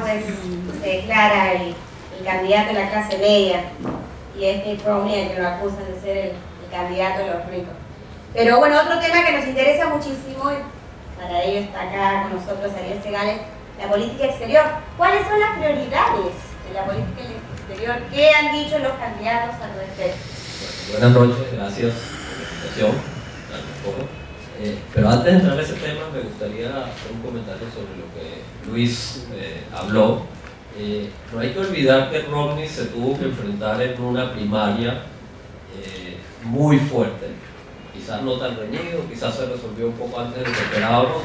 pues se declara el candidato de la clase media y es Mitt Romney el que lo acusan de ser el candidato de los ricos. Pero bueno, otro tema que nos interesa muchísimo, y para ello está acá con nosotros Ariel Segales, la política exterior. ¿Cuáles son las prioridades de la política exterior? ¿Qué han dicho los candidatos al respecto? Buenas noches, gracias por la invitación. Pero antes de entrar a ese tema, me gustaría hacer un comentario sobre lo que Luis habló. No hay que olvidar que Romney se tuvo que enfrentar en una primaria muy fuerte, quizás no tan reñido, quizás se resolvió un poco antes de lo que esperábamos,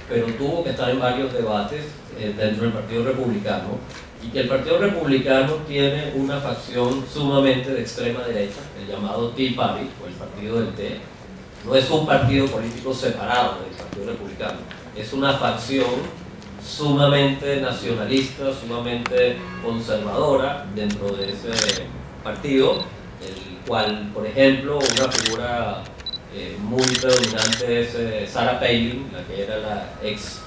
pero tuvo que estar en varios debates dentro del Partido Republicano, y que el Partido Republicano tiene una facción sumamente de extrema derecha, el llamado Tea Party, o el Partido del Té. No es un partido político separado del Partido Republicano, es una facción sumamente nacionalista, sumamente conservadora dentro de ese partido, el cual, por ejemplo, una figura muy predominante es Sarah Palin, la que era la ex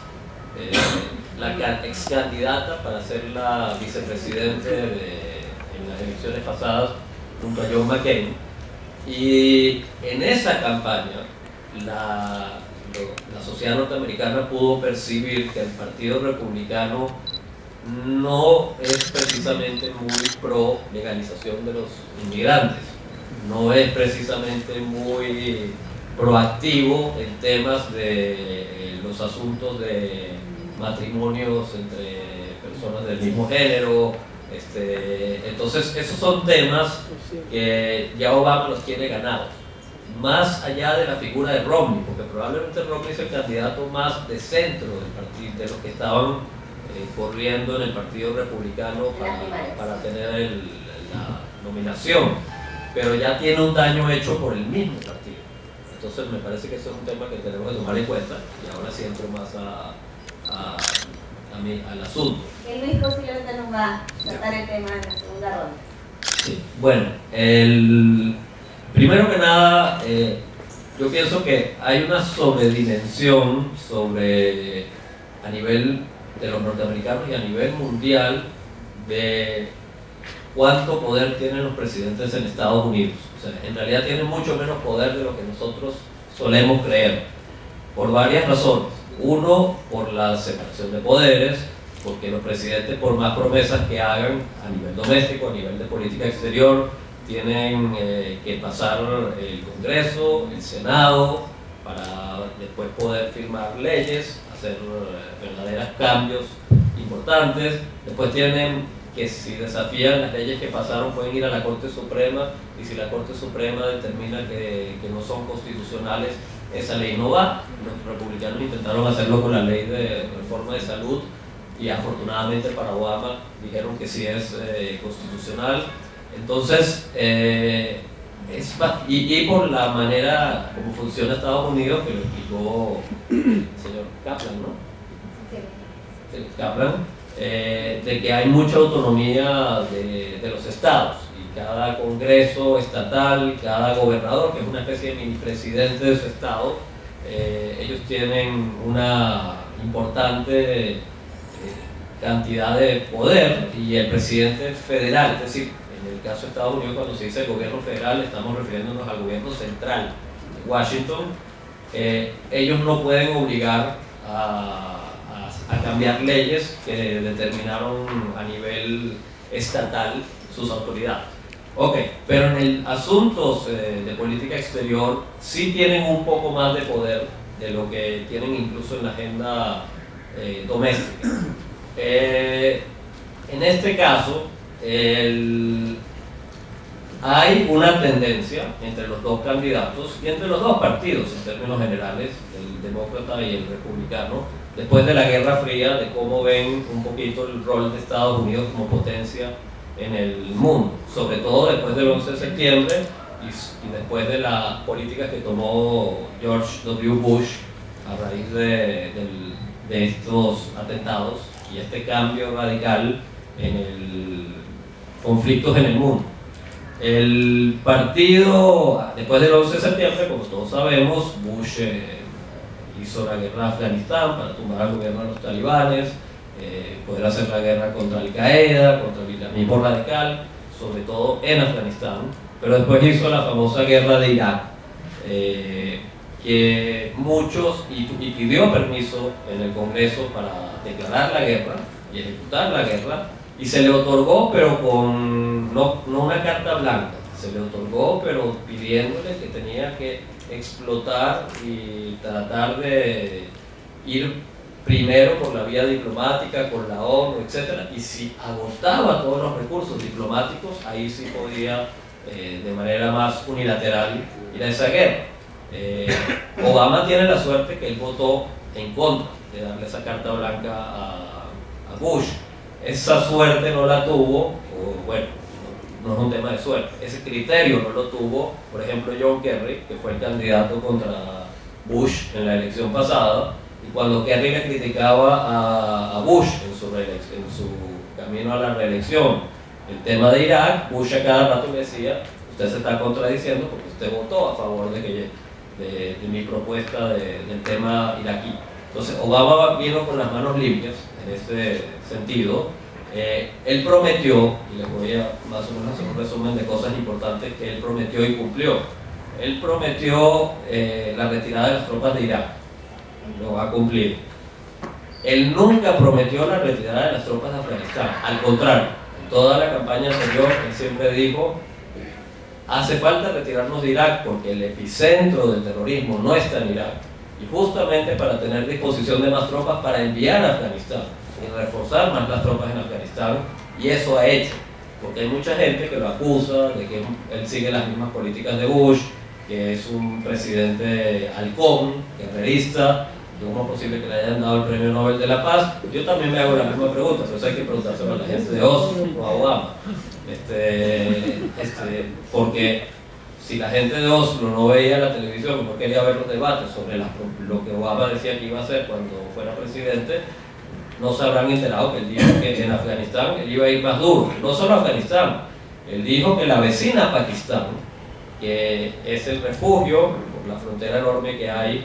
candidata para ser la vicepresidente en las elecciones pasadas junto a John McCain. Y en esa campaña la sociedad norteamericana pudo percibir que el Partido Republicano no es precisamente muy pro legalización de los inmigrantes, no es precisamente muy proactivo en temas de los asuntos de matrimonios entre personas del mismo género. Entonces esos son temas que ya Obama los tiene ganados, más allá de la figura de Romney, porque probablemente Romney es el candidato más de centro del partido, de los que estaban corriendo en el Partido Republicano para tener la nominación, pero ya tiene un daño hecho por el mismo partido. Entonces me parece que eso es un tema que tenemos que tomar en cuenta, y ahora sí entro más al asunto. Luis posiblemente nos va a tratar el tema en la segunda ronda. Sí. Bueno, primero que nada, yo pienso que hay una sobredimensión a nivel de los norteamericanos y a nivel mundial de cuánto poder tienen los presidentes en Estados Unidos. O sea, en realidad tienen mucho menos poder de lo que nosotros solemos creer, por varias razones. Uno, por la separación de poderes, porque los presidentes, por más promesas que hagan a nivel doméstico, a nivel de política exterior, tienen que pasar el Congreso, el Senado, para después poder firmar leyes, hacer verdaderos cambios importantes. Después tienen que, si desafían las leyes que pasaron, pueden ir a la Corte Suprema, y si la Corte Suprema determina que no son constitucionales, esa ley no va. Los republicanos intentaron hacerlo con la ley de reforma de salud, y afortunadamente para Obama dijeron que sí es constitucional. Entonces, y por la manera como funciona Estados Unidos, que lo explicó el señor Kaplan, ¿no? Sí. Kaplan, de que hay mucha autonomía de los estados, y cada congreso estatal, cada gobernador, que es una especie de mini presidente de su estado, ellos tienen una importante cantidad de poder, y el presidente federal, es decir, en el caso de Estados Unidos, cuando se dice gobierno federal, estamos refiriéndonos al gobierno central de Washington. Ellos no pueden obligar a cambiar leyes que determinaron a nivel estatal sus autoridades. Ok, pero en asuntos de política exterior sí tienen un poco más de poder de lo que tienen incluso en la agenda doméstica. En este caso, hay una tendencia entre los dos candidatos y entre los dos partidos en términos generales, el demócrata y el republicano, después de la Guerra Fría, de cómo ven un poquito el rol de Estados Unidos como potencia en el mundo, sobre todo después del 11 de septiembre y después de las políticas que tomó George W. Bush a raíz de estos atentados y este cambio radical en el conflictos en el mundo. El partido, después del 11 de septiembre, como todos sabemos, Bush hizo la guerra a Afganistán para tumbar al gobierno de los talibanes, poder hacer la guerra contra Al-Qaeda, contra el islamismo radical, sobre todo en Afganistán, pero después hizo la famosa guerra de Irak, que muchos, y pidió permiso en el Congreso para declarar la guerra y ejecutar la guerra, y se le otorgó, pero con no una carta blanca, se le otorgó, pero pidiéndole que tenía que explotar y tratar de ir primero por la vía diplomática, con la ONU, etc. Y si agotaba todos los recursos diplomáticos, ahí sí podía de manera más unilateral ir a esa guerra. Obama tiene la suerte que él votó en contra de darle esa carta blanca a Bush. Esa suerte no la tuvo, o bueno, no es un tema de suerte, ese criterio no lo tuvo, por ejemplo, John Kerry, que fue el candidato contra Bush en la elección pasada, y cuando Kerry le criticaba a Bush en su camino a la reelección el tema de Irak, Bush a cada rato le decía: usted se está contradiciendo porque usted votó a favor de mi propuesta del tema iraquí. Entonces Obama vino con las manos limpias en ese sentido. Él prometió, y les voy a más o menos hacer un resumen de cosas importantes que él prometió y cumplió. Él prometió la retirada de las tropas de Irak, lo va a cumplir. Él nunca prometió la retirada de las tropas de Afganistán, al contrario, en toda la campaña anterior él siempre dijo: hace falta retirarnos de Irak porque el epicentro del terrorismo no está en Irak, y justamente para tener disposición de más tropas para enviar a Afganistán y reforzar más las tropas en Afganistán, y eso ha hecho, porque hay mucha gente que lo acusa de que él sigue las mismas políticas de Bush, que es un presidente halcón, guerrerista. ¿Cómo es posible que le hayan dado el Premio Nobel de la Paz? Yo también me hago la misma pregunta, pero eso hay que preguntárselo a la gente de Oslo o a Obama. Porque si la gente de Oslo no veía la televisión, no quería ver los debates sobre lo que Obama decía que iba a hacer cuando fuera presidente, no se habrán enterado que él dijo que en Afganistán él iba a ir más duro. No solo Afganistán, él dijo que la vecina Pakistán, que es el refugio por la frontera enorme que hay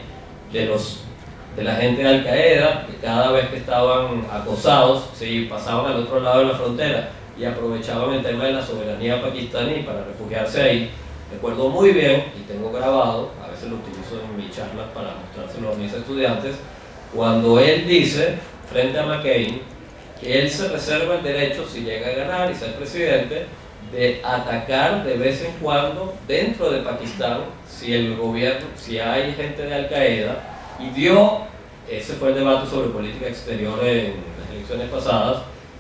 de la gente de Al-Qaeda, que cada vez que estaban acosados, pasaban al otro lado de la frontera y aprovechaban el tema de la soberanía pakistaní para refugiarse ahí. Recuerdo muy bien, y tengo grabado, a veces lo utilizo en mis charlas para mostrárselo a mis estudiantes, cuando él dice, frente a McCain, que él se reserva el derecho, si llega a ganar y ser presidente, de atacar de vez en cuando dentro de Pakistán si hay gente de Al-Qaeda. Y ese fue el debate sobre política exterior en las elecciones pasadas.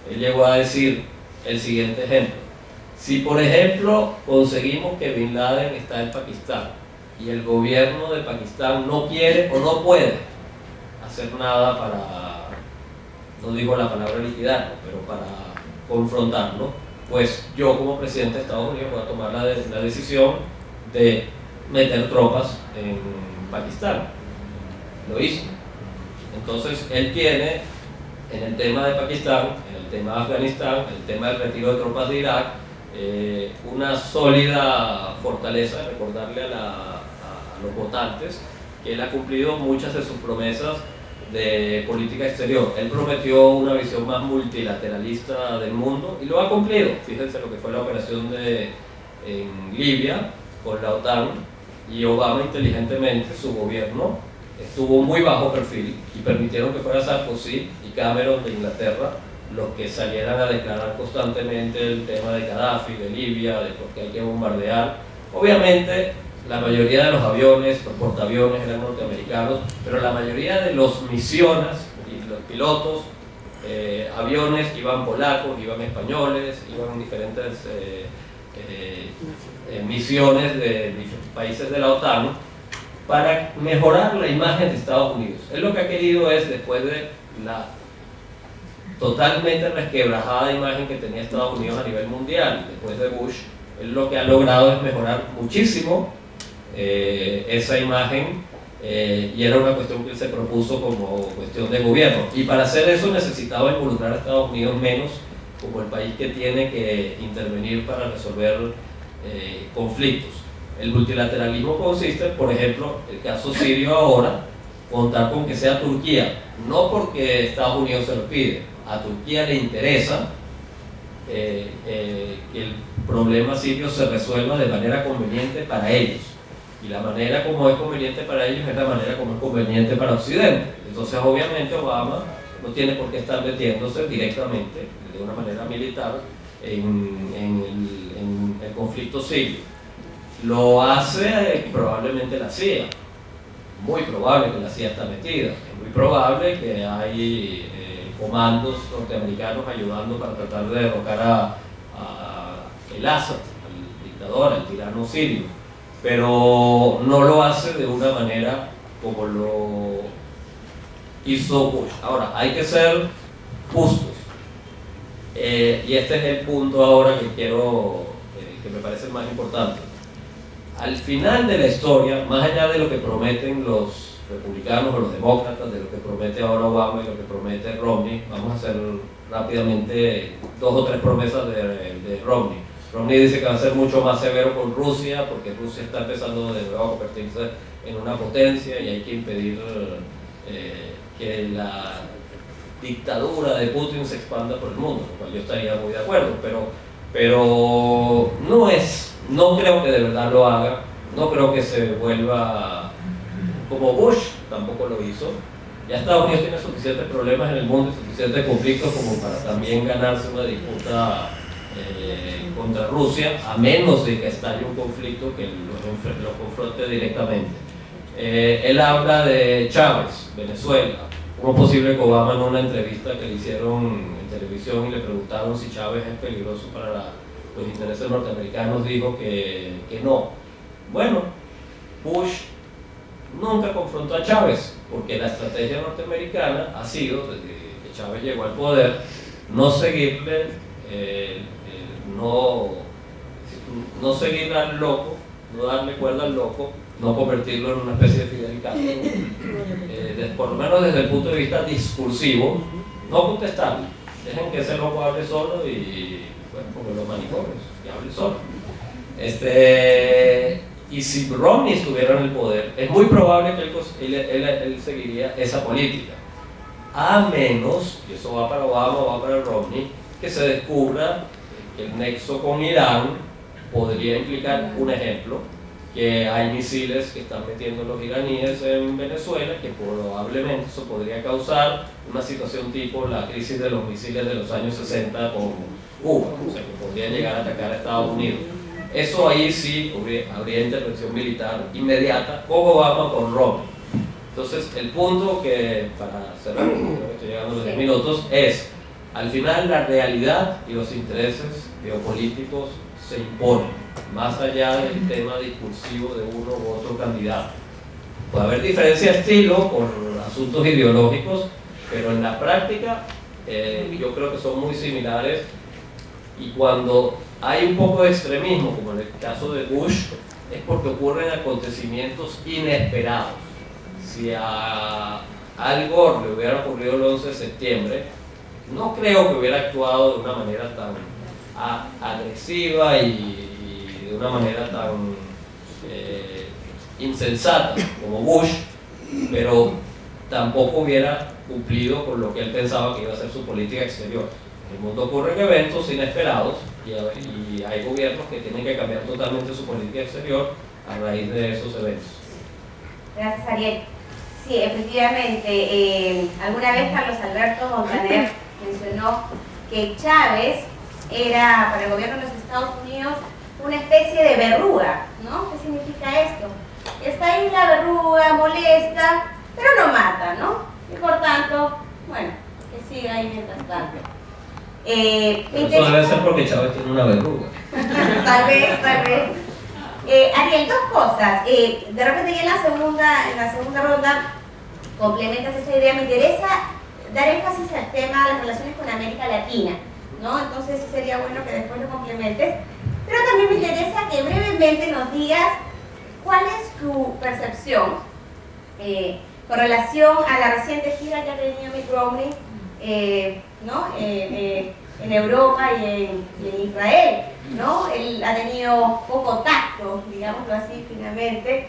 Él llegó a decir el siguiente ejemplo: si por ejemplo conseguimos que Bin Laden está en Pakistán y el gobierno de Pakistán no quiere o no puede hacer nada para, no digo la palabra liquidarlo, pero para confrontarlo, pues yo como presidente de Estados Unidos voy a tomar la decisión de meter tropas en Pakistán. Lo hizo. Entonces él tiene, en el tema de Pakistán, en el tema de Afganistán, en el tema del retiro de tropas de Irak, una sólida fortaleza de recordarle a los votantes que él ha cumplido muchas de sus promesas de política exterior. Él prometió una visión más multilateralista del mundo y lo ha cumplido. Fíjense lo que fue la operación en Libia con la OTAN, y Obama inteligentemente, su gobierno, estuvo muy bajo perfil y permitieron que fuera Sarkozy y Cameron de Inglaterra los que salieran a declarar constantemente el tema de Gaddafi, de Libia, de por qué hay que bombardear. Obviamente la mayoría de los aviones, los portaaviones eran norteamericanos, pero la mayoría de los misiones y los pilotos, aviones, iban polacos, iban españoles, iban diferentes misiones de países de la OTAN, para mejorar la imagen de Estados Unidos. Él lo que ha querido es, después de la totalmente resquebrajada imagen que tenía Estados Unidos a nivel mundial, después de Bush, él lo que ha logrado es mejorar muchísimo esa imagen, y era una cuestión que él se propuso como cuestión de gobierno. Y para hacer eso necesitaba involucrar a Estados Unidos menos como el país que tiene que intervenir para resolver conflictos. El multilateralismo consiste, por ejemplo, el caso sirio ahora, contar con que sea Turquía, no porque Estados Unidos se lo pide, a Turquía le interesa que el problema sirio se resuelva de manera conveniente para ellos. Y la manera como es conveniente para ellos es la manera como es conveniente para Occidente. Entonces, obviamente, Obama no tiene por qué estar metiéndose directamente, de una manera militar, en el conflicto sirio. Lo hace probablemente la CIA. Muy probable que la CIA está metida. Es muy probable que hay comandos norteamericanos ayudando para tratar de derrocar a el Assad, al dictador, al tirano sirio. Pero no lo hace de una manera como lo hizo Bush. Ahora, hay que ser justos. Y este es el punto ahora que quiero, que me parece más importante. Al final de la historia, más allá de lo que prometen los republicanos o los demócratas, de lo que promete ahora Obama y lo que promete Romney, vamos a hacer rápidamente 2 o 3 promesas de Romney. Romney dice que va a ser mucho más severo con Rusia, porque Rusia está empezando de nuevo a convertirse en una potencia y hay que impedir que la dictadura de Putin se expanda por el mundo, lo cual yo estaría muy de acuerdo, pero no creo que de verdad lo haga, no creo que se vuelva como Bush tampoco lo hizo. Ya Estados Unidos tiene suficientes problemas en el mundo y suficientes conflictos como para también ganarse una disputa contra Rusia, a menos de que estalle un conflicto que lo confronte directamente. Él habla de Chávez, Venezuela. ¿Cómo es posible que Obama, en una entrevista que le hicieron en televisión y le preguntaron si Chávez es peligroso para los intereses norteamericanos, dijo que no? Bueno, Bush nunca confrontó a Chávez, porque la estrategia norteamericana ha sido, desde que Chávez llegó al poder, no seguirle, no seguir al loco, no darle cuerda al loco, no convertirlo en una especie de Fidel Castro, por lo menos desde el punto de vista discursivo, no contestarle, dejen que ese loco hable solo y, bueno, como los manicomios, que hable solo. Y si Romney estuviera en el poder, es muy probable que él seguiría esa política, a menos, y eso va para Obama o va para Romney, que se descubra que el nexo con Irán podría implicar, un ejemplo, que hay misiles que están metiendo los iraníes en Venezuela, que probablemente eso podría causar una situación tipo la crisis de los misiles de los años 60 con Cuba, o sea, que podría llegar a atacar a Estados Unidos. Eso ahí sí habría intervención militar inmediata, con Obama o con Romney. Entonces, el punto que, para cerrar, creo que estoy llegando a los 10 minutos, es, al final la realidad y los intereses geopolíticos se imponen, más allá del tema discursivo de uno u otro candidato. Puede haber diferencia de estilo por asuntos ideológicos, pero en la práctica yo creo que son muy similares, y cuando hay un poco de extremismo, como en el caso de Bush, es porque ocurren acontecimientos inesperados. Si a Al Gore le hubiera ocurrido el 11 de septiembre, no creo que hubiera actuado de una manera tan agresiva y de una manera tan insensata como Bush, pero tampoco hubiera cumplido con lo que él pensaba que iba a ser su política exterior. En el mundo ocurren eventos inesperados y hay gobiernos que tienen que cambiar totalmente su política exterior a raíz de esos eventos. Gracias, Ariel. Sí, efectivamente, alguna vez Carlos Alberto Montaner mencionó que Chávez era para el gobierno de los Estados Unidos una especie de verruga, ¿no? ¿Qué significa esto? Está ahí la verruga, molesta, pero no mata, ¿no? Y por tanto, bueno, que siga ahí mientras tanto. Eso debe ser porque Chávez tiene una verruga. Tal vez. Ariel, 2 cosas. De repente ya en la segunda ronda complementas esa idea. Me interesa dar énfasis al tema de las relaciones con América Latina, ¿no? Entonces sería bueno que después lo complementes. Pero también me interesa que brevemente nos digas cuál es tu percepción con relación a la reciente gira que ha tenido Mitt Romney, ¿no? En Europa y en Israel, ¿no? Él ha tenido poco tacto, digámoslo así, finalmente,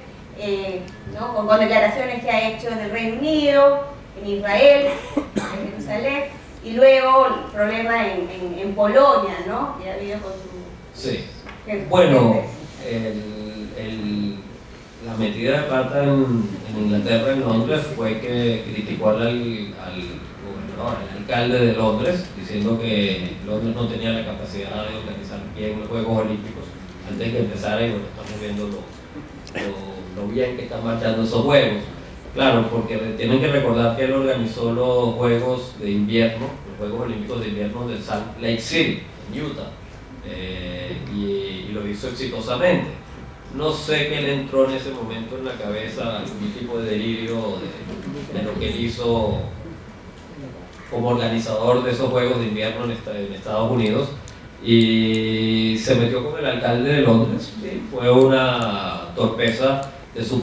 ¿no? con declaraciones que ha hecho en el Reino Unido, en Israel, en Jerusalén. Y luego el problema en Polonia, ¿no? Que ha habido con su... Sí. gente. Bueno, la metida de pata en Inglaterra, en Londres, fue que criticó al gobernador, al alcalde de Londres, diciendo que Londres no tenía la capacidad de organizar bien los Juegos Olímpicos antes de que empezara, y bueno, estamos viendo lo bien que están marchando esos Juegos. Claro, porque tienen que recordar que él organizó los Juegos de Invierno, los Juegos Olímpicos de Invierno de Salt Lake City, en Utah, y lo hizo exitosamente. No sé qué le entró en ese momento en la cabeza, algún tipo de delirio de lo que él hizo como organizador de esos Juegos de Invierno en Estados Unidos, y se metió con el alcalde de Londres. ¿Sí? Fue una torpeza de su